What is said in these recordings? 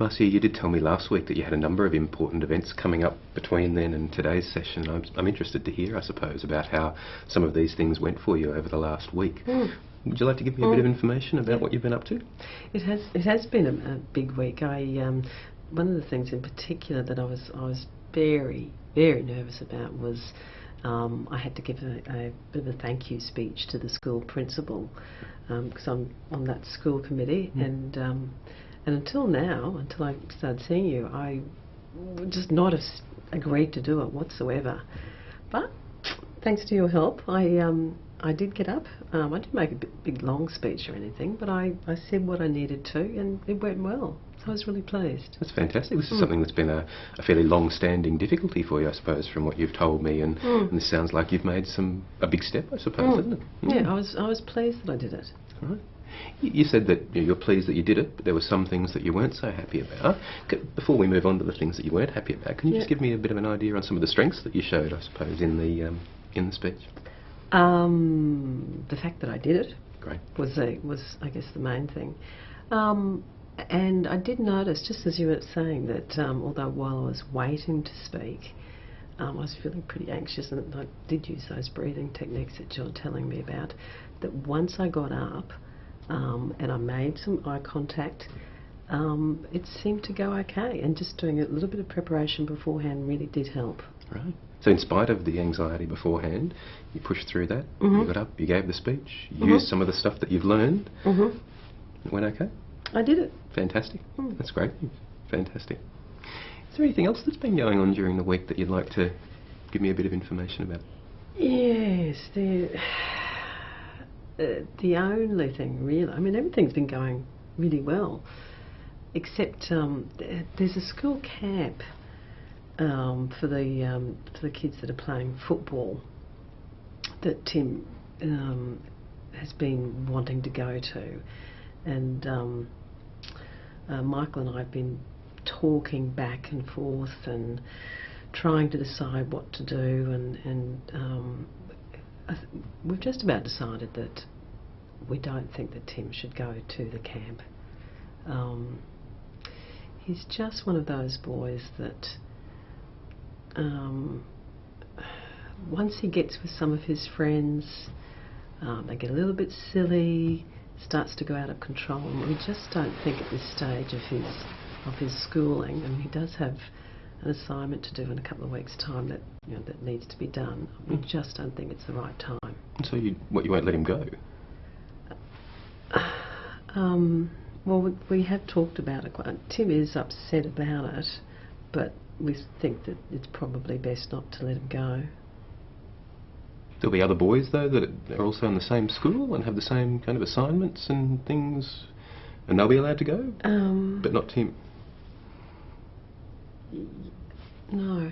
Marcia, you did tell me last week that you had a number of important events coming up between then and today's session. I'm interested to hear, I suppose, about how some of these things went for you over the last week. Would you like to give me a bit of information about what you've been up to? It has been a big week. One of the things in particular that I was very, very nervous about was I had to give a bit of a thank you speech to the school principal because I'm on that school committee, and until now, until I started seeing you, I would just not have agreed to do it whatsoever. But thanks to your help, I did get up. I didn't make a big long speech or anything, but I said what I needed to, and it went well. So I was really pleased. That's fantastic. This is something that's been a fairly long-standing difficulty for you, I suppose, from what you've told me, and this sounds like you've made a big step, I suppose, isn't it? Yeah, I was pleased that I did it. All right. You said that you're pleased that you did it, but there were some things that you weren't so happy about. Before we move on to the things that you weren't happy about, can you just give me a bit of an idea on some of the strengths that you showed, I suppose, in the speech? The fact that I did it was I guess the main thing. And I did notice, just as you were saying, that although while I was waiting to speak, I was feeling pretty anxious, and I did use those breathing techniques that you're telling me about, that once I got up and I made some eye contact, it seemed to go okay, and just doing a little bit of preparation beforehand really did help. Right. So in spite of the anxiety beforehand, you pushed through that, you got up, you gave the speech, you used some of the stuff that you've learned, it went okay? I did it. Fantastic. That's great. Fantastic. Is there anything else that's been going on during the week that you'd like to give me a bit of information about? Yes, the only thing really, I mean, everything's been going really well, except there's a school camp for the kids that are playing football that Tim has been wanting to go to, and Michael and I have been talking back and forth and trying to decide what to do, and we've just about decided that we don't think that Tim should go to the camp. He's just one of those boys that once he gets with some of his friends, they get a little bit silly, starts to go out of control, and we just don't think at this stage of his schooling, and he does have an assignment to do in a couple of weeks' time that that needs to be done. We just don't think it's the right time. So you won't let him go? Well, we have talked about it. Tim is upset about it, but we think that it's probably best not to let him go. There'll be other boys, though, that are also in the same school and have the same kind of assignments and things, and they'll be allowed to go, but not Tim? No.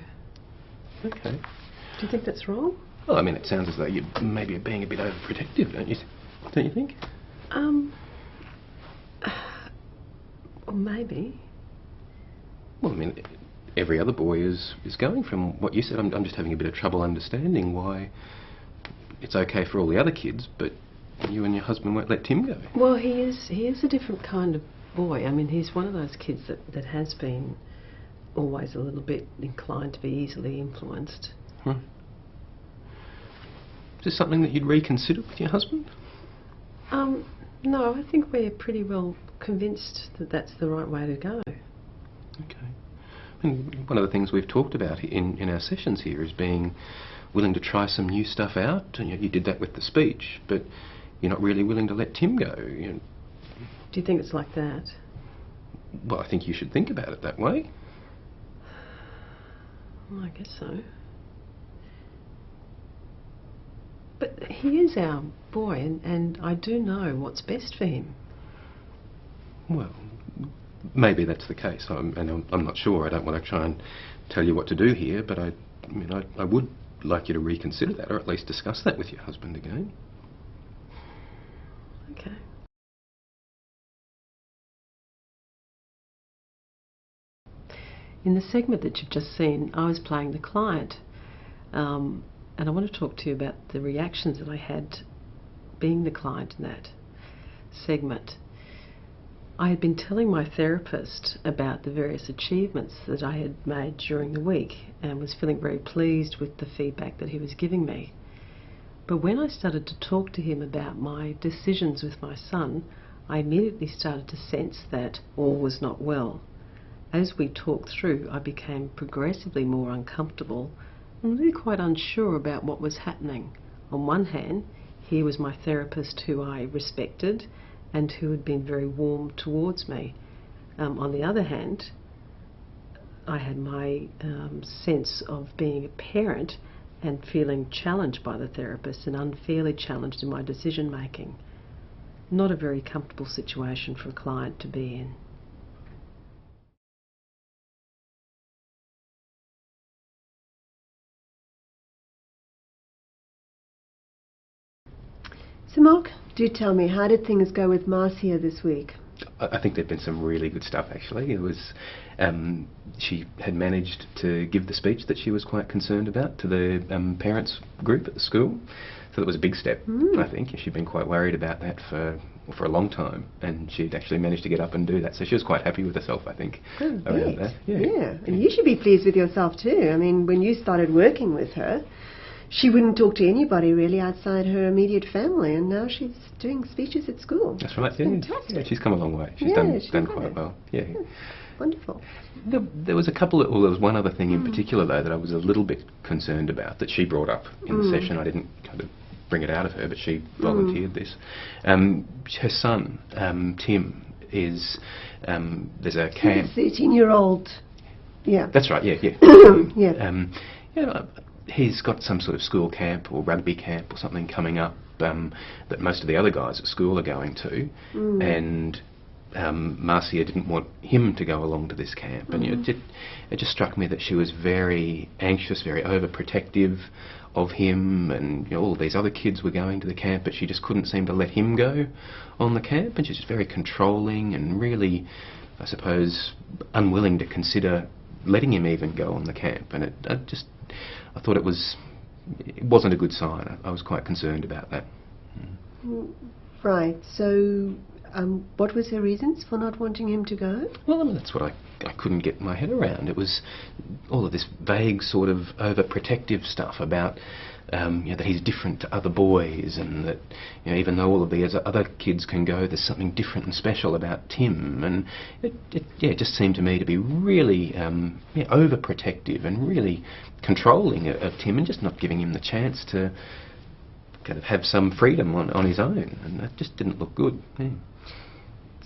Okay. Do you think that's wrong? Well, I mean, it sounds as though you maybe are being a bit overprotective, don't you think? Well, maybe. Well, I mean, every other boy is going. From what you said, I'm just having a bit of trouble understanding why it's okay for all the other kids, but you and your husband won't let Tim go. Well, he is a different kind of boy. I mean, he's one of those kids that has been always a little bit inclined to be easily influenced. Is this something that you'd reconsider with your husband? No, I think we're pretty well convinced that that's the right way to go. Okay. And one of the things we've talked about in our sessions here is being willing to try some new stuff out. And you did that with the speech, but you're not really willing to let Tim go. Do you think it's like that? Well, I think you should think about it that way. Well, I guess so. But he is our boy, and I do know what's best for him. Well, maybe that's the case, and I'm not sure. I don't want to try and tell you what to do here, but I would like you to reconsider that, or at least discuss that with your husband again. Okay. In the segment that you've just seen, I was playing the client, and I want to talk to you about the reactions that I had being the client in that segment. I had been telling my therapist about the various achievements that I had made during the week and was feeling very pleased with the feedback that he was giving me. But when I started to talk to him about my decisions with my son, I immediately started to sense that all was not well. As we talked through, I became progressively more uncomfortable and really quite unsure about what was happening. On one hand, he was my therapist who I respected and who had been very warm towards me. On the other hand, I had my sense of being a parent and feeling challenged by the therapist and unfairly challenged in my decision making. Not a very comfortable situation for a client to be in. So Mark, do tell me, how did things go with Marcia this week? I think there'd been some really good stuff actually. It was, she had managed to give the speech that she was quite concerned about to the parents group at the school. So that was a big step, I think. She'd been quite worried about that for a long time, and she'd actually managed to get up and do that. So she was quite happy with herself, I think, around that. Yeah, and you should be pleased with yourself too. I mean, when you started working with her, she wouldn't talk to anybody really outside her immediate family, and now she's doing speeches at school. That's right. That's fantastic. Yeah, she's come a long way. She's done quite well. Yeah. Wonderful. There was a couple of, well, there was one other thing in particular though that I was a little bit concerned about that she brought up in the session. I didn't kind of bring it out of her, but she volunteered this. Her son, Tim, is there's a camp. 13-year-old. Yeah. That's right. Yeah. Yeah. He's got some sort of school camp or rugby camp or something coming up that most of the other guys at school are going to, and Marcia didn't want him to go along to this camp, and it just struck me that she was very anxious, very overprotective of him, and all these other kids were going to the camp, but she just couldn't seem to let him go on the camp, and she's just very controlling and really, I suppose, unwilling to consider letting him even go on the camp, and I thought it wasn't a good sign. I was quite concerned about that. Right. So, what was her reasons for not wanting him to go? Well, I mean, that's what I couldn't get my head around. It was all of this vague sort of overprotective stuff about that he's different to other boys, and that even though all of the other kids can go, there's something different and special about Tim, and it just seemed to me to be really overprotective and really controlling of Tim, and just not giving him the chance to kind of have some freedom on his own, and that just didn't look good. Yeah.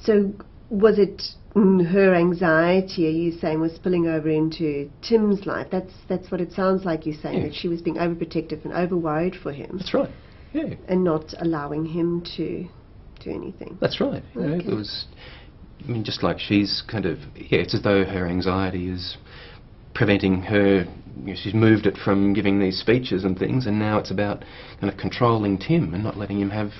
So was it her anxiety, are you saying, was spilling over into Tim's life? That's what it sounds like you're saying, that she was being overprotective and over-worried for him. That's right, yeah. And not allowing him to do anything. That's right. Okay. It was, I mean, just like she's kind of, it's as though her anxiety is preventing her, she's moved it from giving these speeches and things, and now it's about kind of controlling Tim and not letting him have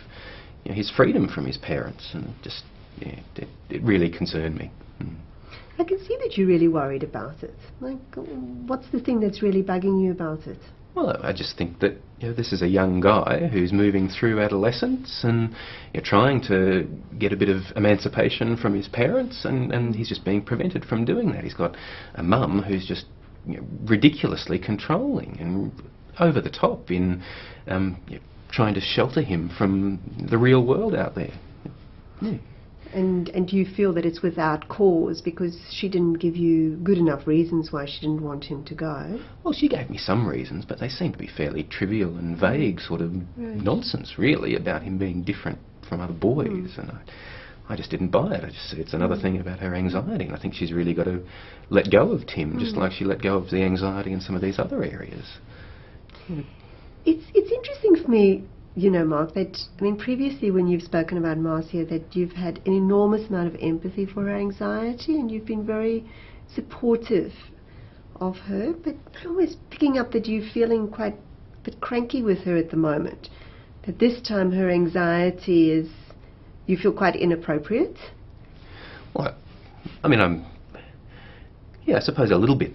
his freedom from his parents, and just, it really concerned me. I can see that you're really worried about it. Like, what's the thing that's really bugging you about it? Well, I just think that this is a young guy who's moving through adolescence and trying to get a bit of emancipation from his parents, and he's just being prevented from doing that. He's got a mum who's just ridiculously controlling and over the top in trying to shelter him from the real world out there. Yeah. And do you feel that it's without cause because she didn't give you good enough reasons why she didn't want him to go? Well, she gave me some reasons, but they seem to be fairly trivial and vague sort of nonsense, really, about him being different from other boys. And I just didn't buy it. I just see it's another thing about her anxiety, and I think she's really got to let go of Tim, just like she let go of the anxiety in some of these other areas. It's interesting for me, Mark, that, previously when you've spoken about Marcia, that you've had an enormous amount of empathy for her anxiety, and you've been very supportive of her, but I'm always picking up that you're feeling quite a bit cranky with her at the moment. That this time her anxiety is, you feel quite inappropriate? Well, I suppose a little bit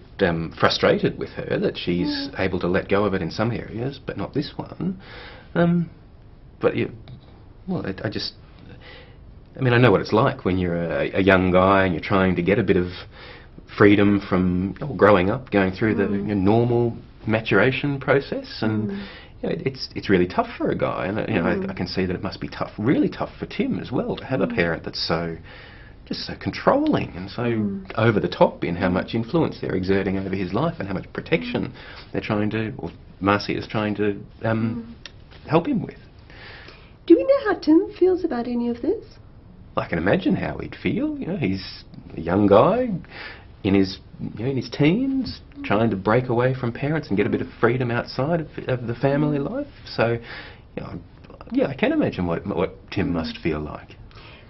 frustrated with her that she's able to let go of it in some areas, but not this one. I mean, I know what it's like when you're a young guy and you're trying to get a bit of freedom from growing up, going through the normal maturation process, and it's really tough for a guy. And I can see that it must be tough, really tough for Tim as well, to have a parent that's just so controlling and so over the top in how much influence they're exerting over his life and how much protection they're trying to, or Marcia is trying to help him with. Do we know how Tim feels about any of this? I can imagine how he'd feel. He's a young guy in his teens, trying to break away from parents and get a bit of freedom outside of the family life. So, I can imagine what Tim must feel like.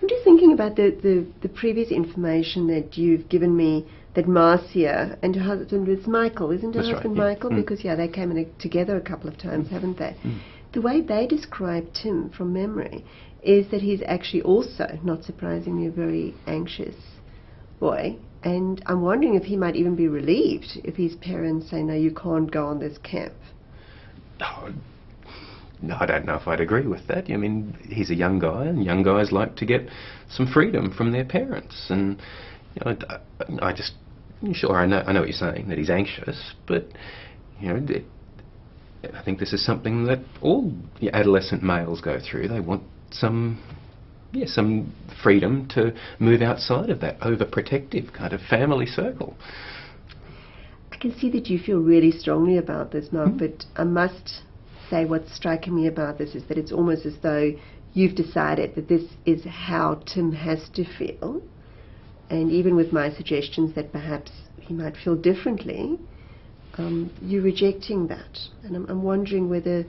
I'm just thinking about the previous information that you've given me, that Marcia and her husband was Michael, isn't her husband right, Michael? Because they came in together a couple of times, haven't they? The way they describe Tim from memory is that he's actually also, not surprisingly, a very anxious boy. And I'm wondering if he might even be relieved if his parents say, no, you can't go on this camp. Oh, no, I don't know if I'd agree with that. I mean, he's a young guy, and young guys like to get some freedom from their parents. And I just, sure, I know what you're saying, that he's anxious, but I think this is something that all adolescent males go through. They want some freedom to move outside of that overprotective kind of family circle. I can see that you feel really strongly about this, Mark, but I must say what's striking me about this is that it's almost as though you've decided that this is how Tim has to feel, and even with my suggestions that perhaps he might feel differently, you're rejecting that. And I'm wondering whether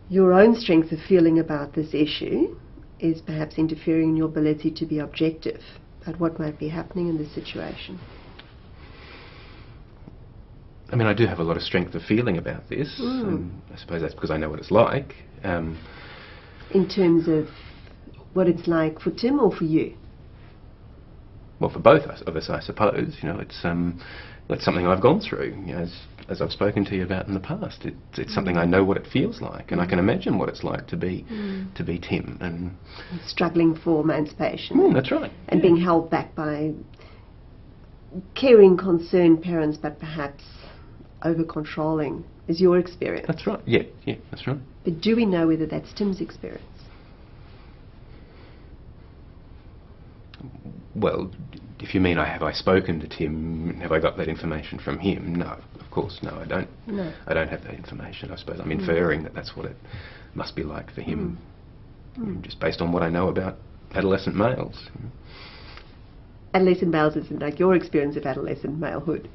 your own strength of feeling about this issue is perhaps interfering in your ability to be objective about what might be happening in this situation. I mean, I do have a lot of strength of feeling about this, and I suppose that's because I know what it's like. In terms of what it's like for Tim or for you? Well, for both of us, I suppose. It's something I've gone through. As I've spoken to you about in the past, it's something I know what it feels like, and I can imagine what it's like to be Tim and struggling for emancipation. That's right. And being held back by caring, concerned parents, but perhaps over-controlling is your experience. That's right. Yeah, that's right. But do we know whether that's Tim's experience? Well, if you mean have I spoken to Tim, have I got that information from him? No, of course, no, I don't. No. I don't have that information. I suppose I'm inferring that that's what it must be like for him, just based on what I know about adolescent males. Adolescent males isn't like your experience of adolescent malehood.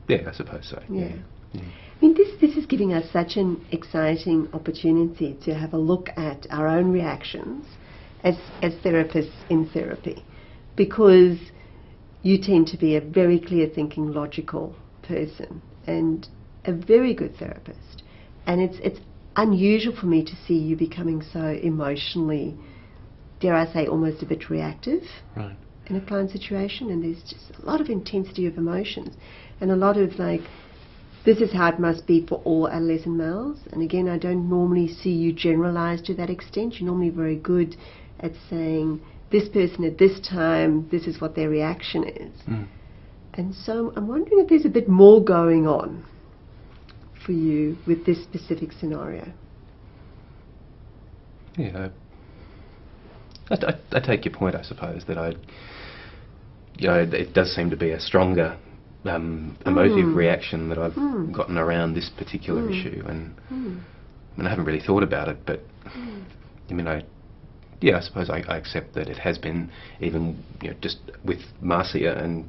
Yeah, I suppose so. Yeah. I mean, this is giving us such an exciting opportunity to have a look at our own reactions as therapists in therapy, because you tend to be a very clear-thinking, logical person and a very good therapist. And it's unusual for me to see you becoming so emotionally, dare I say, almost a bit reactive in a client situation. And there's just a lot of intensity of emotions and a lot of this is how it must be for all adolescent males. And again, I don't normally see you generalize to that extent. You're normally very good at saying, this person at this time, this is what their reaction is. And so I'm wondering if there's a bit more going on for you with this specific scenario. Yeah, I take your point, I suppose, that it does seem to be a stronger emotive reaction that I've gotten around this particular issue, and I haven't really thought about it, but I mean, I suppose I accept that it has been, even just with Marcia, and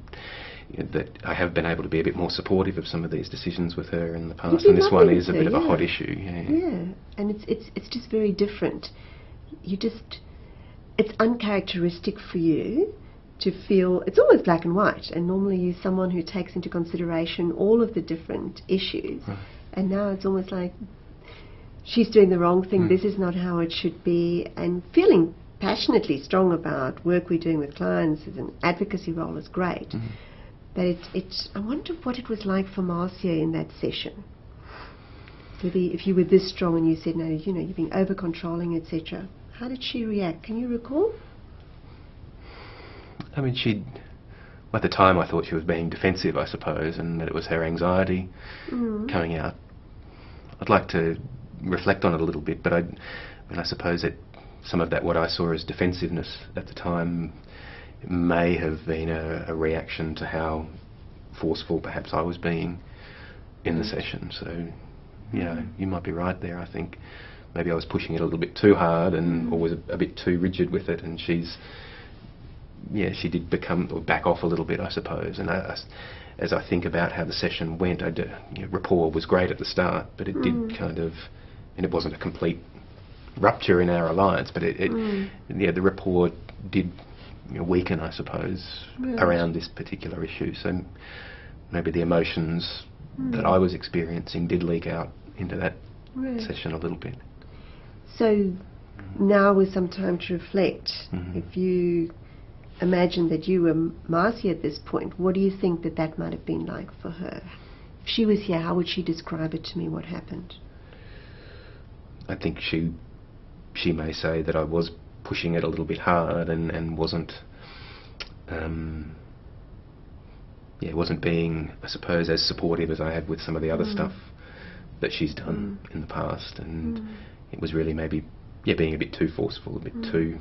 that I have been able to be a bit more supportive of some of these decisions with her in the past, and this one is a bit of a hot issue. Yeah, and it's just very different. It's uncharacteristic for you to feel, it's almost black and white, and normally you're someone who takes into consideration all of the different issues, and now it's almost like she's doing the wrong thing, this is not how it should be, and feeling passionately strong about work we're doing with clients as an advocacy role is great. But I wonder what it was like for Marcia in that session. Maybe if you were this strong and you said, no, you're being over-controlling, etc. How did she react? Can you recall? I mean, at the time I thought she was being defensive, I suppose, and that it was her anxiety coming out. I'd like to reflect on it a little bit, but I suppose that some of that, what I saw as defensiveness at the time, may have been a reaction to how forceful perhaps I was being in the session. So, you might be right there. I think maybe I was pushing it a little bit too hard or was a bit too rigid with it, and she did back off a little bit, I suppose. And as I think about how the session went, rapport was great at the start, but it did kind of, and it wasn't a complete rupture in our alliance, but the rapport did weaken, I suppose, around this particular issue. So maybe the emotions that I was experiencing did leak out into that session a little bit. So now with some time to reflect, if you imagine that you were Marcia at this point, what do you think that might have been like for her? If she was here, how would she describe it to me, what happened? I think she may say that I was pushing it a little bit hard and wasn't being, I suppose, as supportive as I had with some of the other stuff that she's done in the past, and it was really maybe being a bit too forceful, a bit too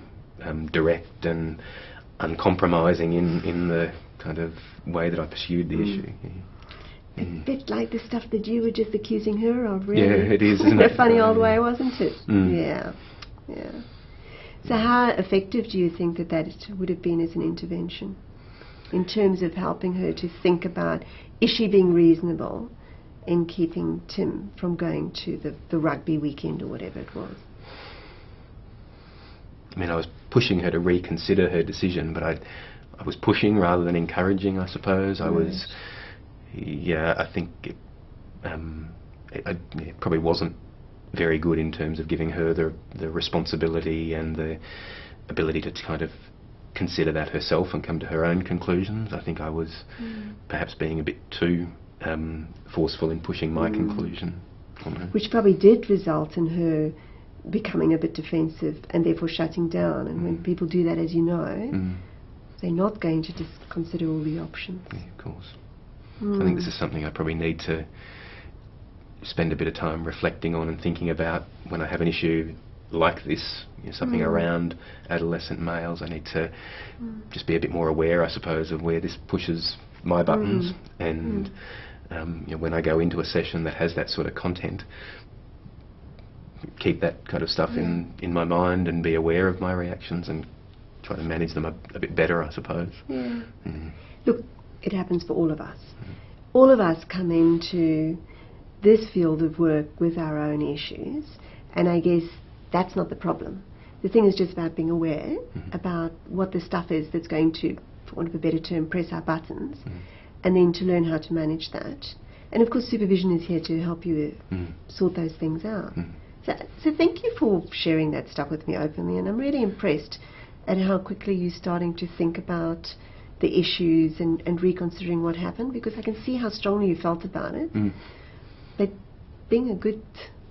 direct and uncompromising in the kind of way that I pursued the issue. A bit like the stuff that you were just accusing her of, really. Yeah, it is, isn't it? A funny old way, wasn't it? Yeah. So how effective do you think that would have been as an intervention in terms of helping her to think about, is she being reasonable in keeping Tim from going to the rugby weekend or whatever it was? I mean, I was pushing her to reconsider her decision, but I was pushing rather than encouraging, I suppose. I was, I think it probably wasn't very good in terms of giving her the responsibility and the ability to kind of consider that herself and come to her own conclusions. I think I was perhaps being a bit too forceful in pushing my conclusion on her. Which probably did result in her becoming a bit defensive and therefore shutting down. And when people do that, as you know, they're not going to just consider all the options. Yeah, of course. I think this is something I probably need to spend a bit of time reflecting on and thinking about when I have an issue like this, something around adolescent males. I need to just be a bit more aware, I suppose, of where this pushes my buttons, and when I go into a session that has that sort of content, keep that kind of stuff in my mind and be aware of my reactions and try to manage them a bit better, I suppose. Look, it happens for all of us. All of us come into this field of work with our own issues, and I guess that's not the problem. The thing is just about being aware about what the stuff is that's going to, for want of a better term, press our buttons, and then to learn how to manage that. And of course supervision is here to help you sort those things out. So thank you for sharing that stuff with me openly, and I'm really impressed at how quickly you're starting to think about the issues and reconsidering what happened, because I can see how strongly you felt about it. But being a good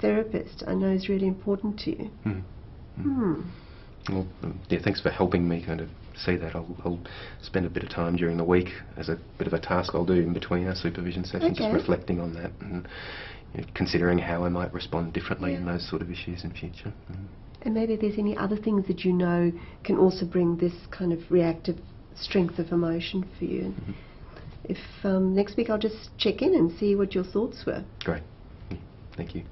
therapist, I know, is really important to you. Well, thanks for helping me kind of see that. I'll spend a bit of time during the week as a bit of a task I'll do in between our supervision sessions, just reflecting on that and considering how I might respond differently in those sort of issues in future. And maybe there's any other things that you know can also bring this kind of reactive strength of emotion for you. If next week I'll just check in and see what your thoughts were. Great. Thank you.